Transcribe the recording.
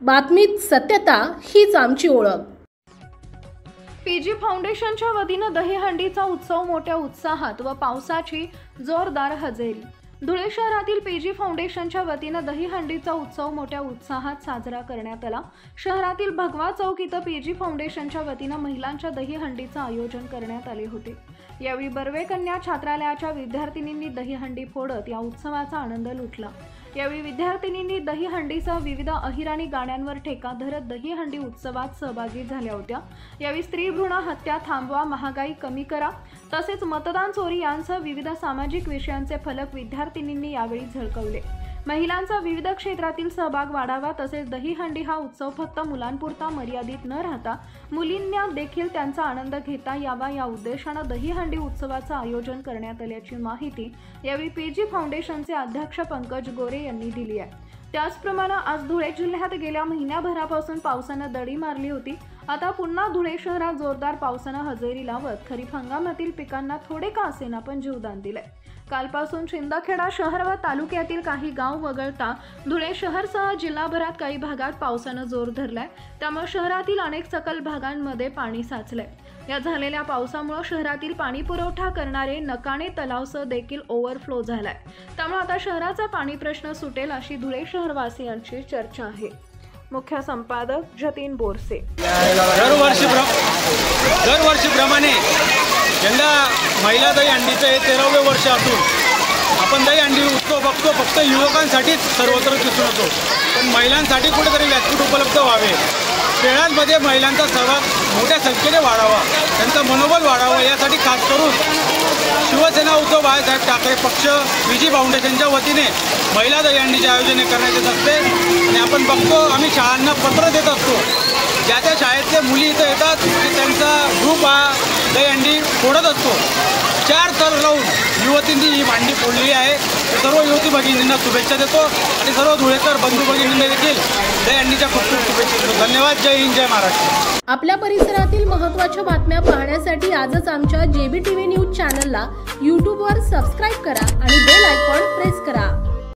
बातमीत सत्यता हीच आमची ओळख। पीजी फाउंडेशनच्या वतीने दहीहंडीचा उत्सव मोठ्या उत्साहात व पावसाची जोरदार हजेरी। धुळे शहरातील पीजी फाउंडेशनच्या वतीने दहीहंडीचा उत्सव मोठ्या उत्साहात साजरा करण्यात आला। शहरातील भगवा चौक इथं पीजी फाउंडेशनच्या वतीने महिलांच्या दहीहंडीचे आयोजन करण्यात आले होते। यावेळी बर्वे कन्या छात्रालयाच्या विद्यार्थिनींनी दहीहंडी फोडत या उत्सवाचा आनंद लुटला। यावेळी विद्यार्थिनींनी दहीहंडीसह विविध अहिराणी गाण्यांवर ठेका धरत दहीहंडी उत्सवात सहभागी झाल्या होत्या। यावेळी स्त्री भ्रूण हत्या थांबवा, महागाई कमी करा तसेच मतदान चोरी यांसह विविध सामाजिक विषयांचे फलक विद्यार्थिनींनी यावेळी झळकवले। महिलांचा विविध क्षेत्रातील सहभाग वाढावा तसेच दहीहंडी हा उत्सव फक्त मुलांपुरता मर्यादित न राहता मुलींना देखील त्यांचा आनंद घेता यावा या उद्देशाने दहीहंडी उत्सवाचे आयोजन करण्यात आल्याची माहिती यावेळी पीजी फाउंडेशनचे अध्यक्ष पंकज गोरे यांनी दिली आहे। त्याचप्रमाणे आज धुळे जिल्ह्यात गेल्या महिन्याभरापासून पावसाने दडी मारली होती। आता पुन्हा धुळे शहरात जोरदार पावसाने हजेरी लावत खरीप हंगामातील पिकांना थोडे का असेना पण जीवदान दिले। कालपासून शिंदखेडा शहर व तालुक्यातील काही गाव वगळता धुळे शहरसह जिल्हाभरात काही भागात पावसाने जोर धरलाय। त्यामुळे शहरातील अनेक सखल भागांमध्ये पाणी साचलंय। या झालेल्या पावसामुळे शहरातील पाणी पुरवठा करणारे नकाणे तलावसह देखील ओव्हरफ्लो झालाय। त्यामुळे आता शहराचा पाणी प्रश्न सुटेल अशी धुळे शहरवासियांची चर्चा आहे। मुख्य संपादक जतीन बोरसे। दरवर्षीप्रमाणे यंदा महिला दहीहंडीचं हे 13वे वर्ष असून आपण दहीहंडी उत्सव बघतो फक्त युवकांसाठीच सर्वत्र दिसून येतो, पण महिलांसाठी कुठेतरी व्यासपीठ उपलब्ध व्हावे, खेळांमध्ये महिलांचा सहभाग मोठ्या संख्येने वाढावा, त्यांचं मनोबल वाढावं यासाठी खास करून शिवसेना उद्धव बाळासाहेब ठाकरे पक्ष पीजी फाउंडेशनच्या वतीने महिला दहीहंडीचे आयोजन करण्यात येत असते। आणि आपण बघतो आम्ही शाळांना पत्र देत असतो, ज्या त्या शाळेतले मुली इथं येतात आणि त्यांचा ग्रुप हा दहीहंडी फोडत असतो। 4 थर लावून युवतींनी ही भांडी फोडलेली आहे। सर्व युवती भगिनींना शुभेच्छा देतो आणि सर्व धुळेकर बंधू भगिनींना देखील दहीहंडीच्या खूप खूप शुभेच्छा देतो। धन्यवाद। जय हिंद, जय महाराष्ट्र। आपल्या परिसरातील महत्त्वाच्या बातम्या पाहण्यासाठी आजच आमच्या JBTV न्यूज चॅनलला YouTube वर सबस्क्राइब करा आणि बेल आयकॉन प्रेस करा।